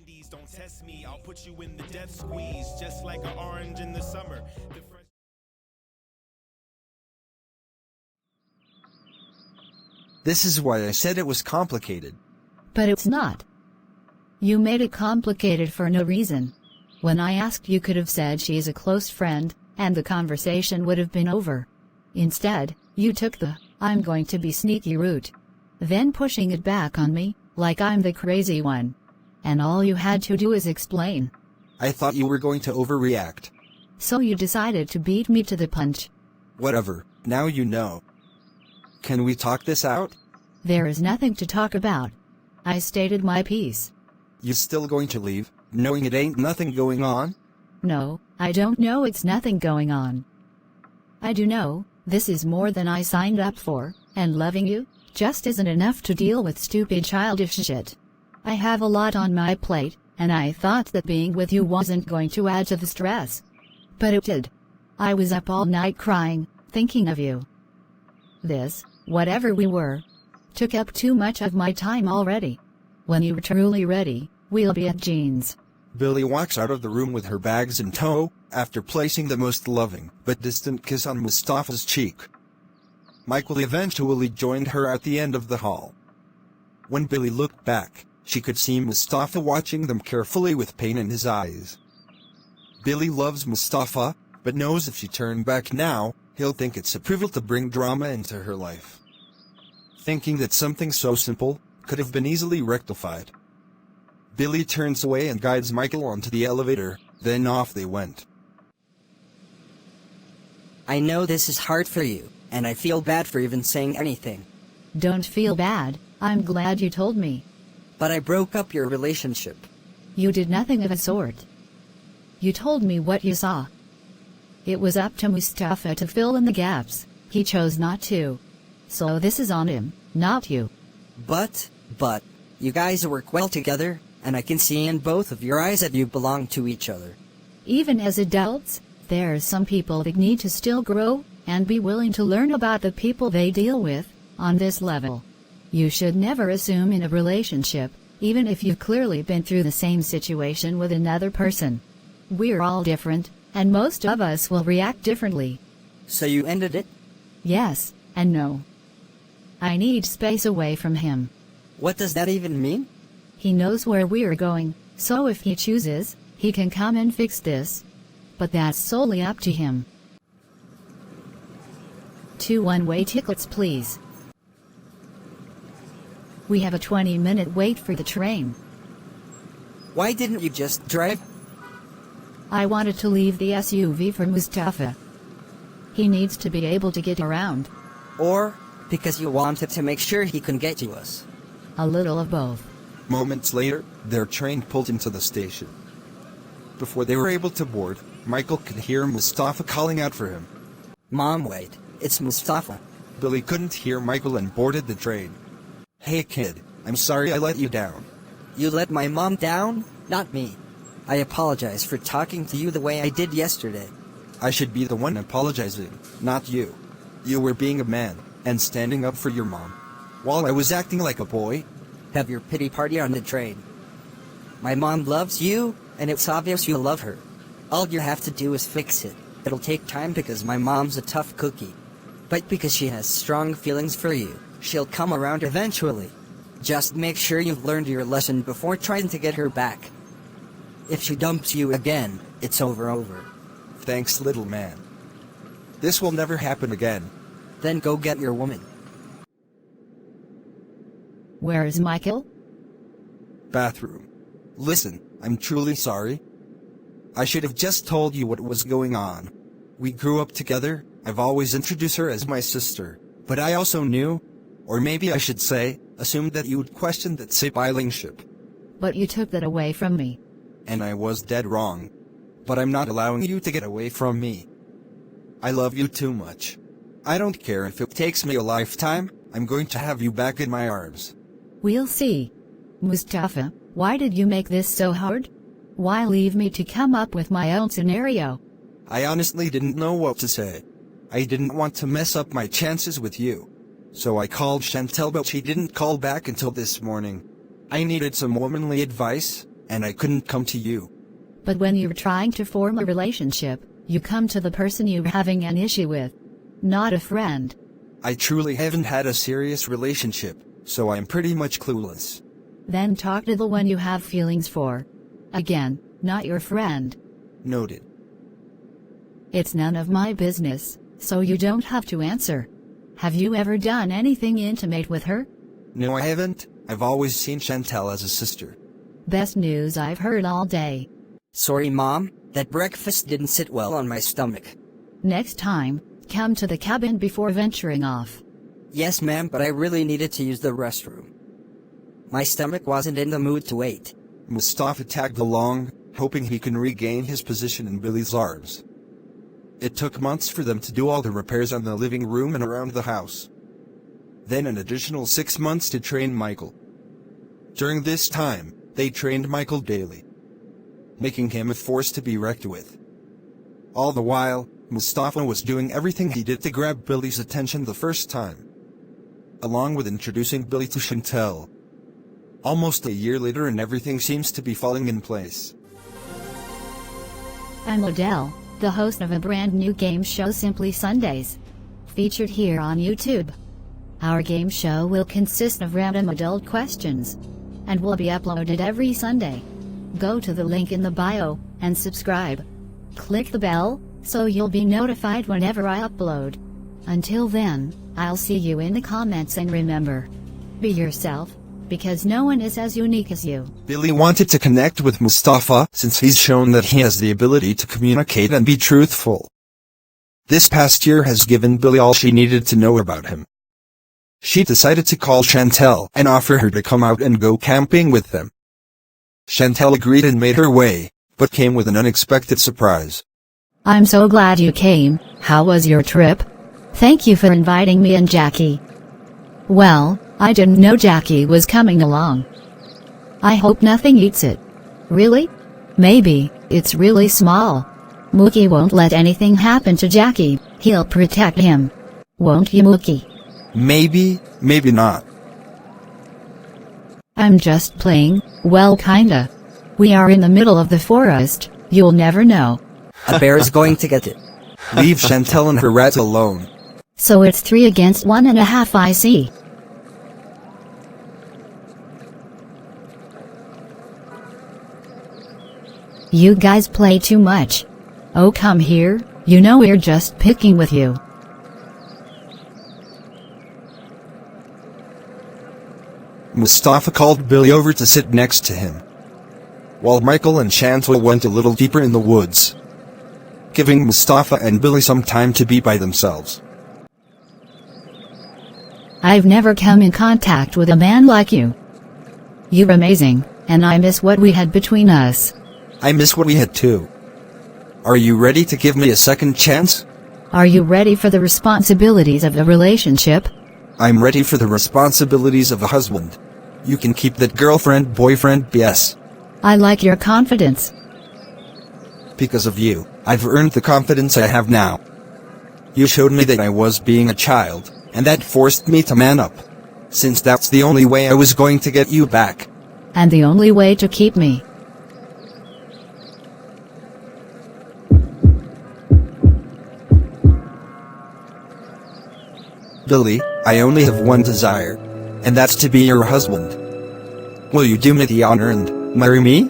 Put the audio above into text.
candies, don't test me. I'll put you in the death squeeze, just like an orange in the summer. This is why I said it was complicated. But it's not. You made it complicated for no reason. When I asked, you could have said she's a close friend, and the conversation would have been over. Instead, you took the "I'm going to be sneaky" route, then pushing it back on me, like I'm the crazy one. And all you had to do is explain. I thought you were going to overreact. So you decided to beat me to the punch. Whatever, now you know. Can we talk this out? There is nothing to talk about. I stated my piece. You still going to leave, knowing it ain't nothing going on? No, I don't know it's nothing going on. I do know, this is more than I signed up for, and loving you just isn't enough to deal with stupid childish shit. I have a lot on my plate, and I thought that being with you wasn't going to add to the stress. But it did. I was up all night crying, thinking of you. This, whatever we were, took up too much of my time already. When you're truly ready, we'll be at Jean's. Billy walks out of the room with her bags in tow, after placing the most loving but distant kiss on Mustafa's cheek. Michael eventually joined her at the end of the hall. When Billy looked back, she could see Mustafa watching them carefully with pain in his eyes. Billy loves Mustafa, but knows if she turned back now, he'll think it's a privilege to bring drama into her life. Thinking that something so simple could have been easily rectified. Billy turns away and guides Michael onto the elevator, then off they went. I know this is hard for you, and I feel bad for even saying anything. Don't feel bad, I'm glad you told me. But I broke up your relationship. You did nothing of the sort. You told me what you saw. It was up to Mustafa to fill in the gaps. He chose not to. So this is on him, not you. But, you guys work well together, and I can see in both of your eyes that you belong to each other. Even as adults, there are some people that need to still grow, and be willing to learn about the people they deal with, on this level. You should never assume in a relationship, even if you've clearly been through the same situation with another person. We're all different, and most of us will react differently. So you ended it? Yes, and no. I need space away from him. What does that even mean? He knows where we're going, so if he chooses, he can come and fix this. But that's solely up to him. 2 one-way tickets, please. We have a 20-minute wait for the train. Why didn't you just drive? I wanted to leave the SUV for Mustafa. He needs to be able to get around. Or, because you wanted to make sure he can get to us? A little of both. Moments later, their train pulled into the station. Before they were able to board, Michael could hear Mustafa calling out for him. Mom, wait, it's Mustafa. Billy couldn't hear Michael and boarded the train. Hey kid, I'm sorry I let you down. You let my mom down? Not me. I apologize for talking to you the way I did yesterday. I should be the one apologizing, not you. You were being a man, and standing up for your mom. While I was acting like a boy. Have your pity party on the train. My mom loves you, and it's obvious you love her. All you have to do is fix it. It'll take time because my mom's a tough cookie. But because she has strong feelings for you, she'll come around eventually. Just make sure you've learned your lesson before trying to get her back. If she dumps you again, it's over. Thanks, little man. This will never happen again. Then go get your woman. Where is Michael? Bathroom. Listen, I'm truly sorry. I should have just told you what was going on. We grew up together, I've always introduced her as my sister, but I also knew, or maybe I should say, assumed that you'd question that siblingship. But you took that away from me. And I was dead wrong. But I'm not allowing you to get away from me. I love you too much. I don't care if it takes me a lifetime, I'm going to have you back in my arms. We'll see. Mustafa, why did you make this so hard? Why leave me to come up with my own scenario? I honestly didn't know what to say. I didn't want to mess up my chances with you. So I called Chantel, but she didn't call back until this morning. I needed some womanly advice, and I couldn't come to you. But when you're trying to form a relationship, you come to the person you're having an issue with, not a friend. I truly haven't had a serious relationship, so I'm pretty much clueless. Then talk to the one you have feelings for. Again, not your friend. Noted. It's none of my business, so you don't have to answer. Have you ever done anything intimate with her? No, I haven't. I've always seen Chantel as a sister. Best news I've heard all day. Sorry, Mom, that breakfast didn't sit well on my stomach. Next time, come to the cabin before venturing off. Yes, ma'am, but I really needed to use the restroom. My stomach wasn't in the mood to wait. Mustafa tagged along, hoping he can regain his position in Billy's arms. It took months for them to do all the repairs on the living room and around the house. Then an additional 6 months to train Michael. During this time, they trained Michael daily, making him a force to be reckoned with. All the while, Mustafa was doing everything he did to grab Billy's attention the first time, along with introducing Billy to Chantel. Almost a year later and everything seems to be falling in place. I'm Odell, the host of a brand new game show Simply Sundays, featured here on YouTube. Our game show will consist of random adult questions, and will be uploaded every Sunday. Go to the link in the bio, and subscribe. Click the bell, so you'll be notified whenever I upload. Until then, I'll see you in the comments, and remember, be yourself, because no one is as unique as you. Billy wanted to connect with Mustafa since he's shown that he has the ability to communicate and be truthful. This past year has given Billy all she needed to know about him. She decided to call Chantel and offer her to come out and go camping with them. Chantel agreed and made her way, but came with an unexpected surprise. I'm so glad you came. How was your trip? Thank you for inviting me and Jackie. Well, I didn't know Jackie was coming along. I hope nothing eats it. Really? Maybe, it's really small. Mookie won't let anything happen to Jackie, he'll protect him. Won't you, Mookie? Maybe, maybe not. I'm just playing, well kinda. We are in the middle of the forest, you'll never know. A bear is going to get it. Leave Chantel and her rats alone. So it's 3 against 1.5, I see. You guys play too much. Oh, come here, you know we're just picking with you. Mustafa called Billy over to sit next to him, while Michael and Chantel went a little deeper in the woods, giving Mustafa and Billy some time to be by themselves. I've never come in contact with a man like you. You're amazing, and I miss what we had between us. I miss what we had too. Are you ready to give me a second chance? Are you ready for the responsibilities of a relationship? I'm ready for the responsibilities of a husband. You can keep that girlfriend-boyfriend BS. I like your confidence. Because of you, I've earned the confidence I have now. You showed me that I was being a child, and that forced me to man up, since that's the only way I was going to get you back. And the only way to keep me. Billy, I only have one desire, and that's to be your husband. Will you do me the honor and marry me?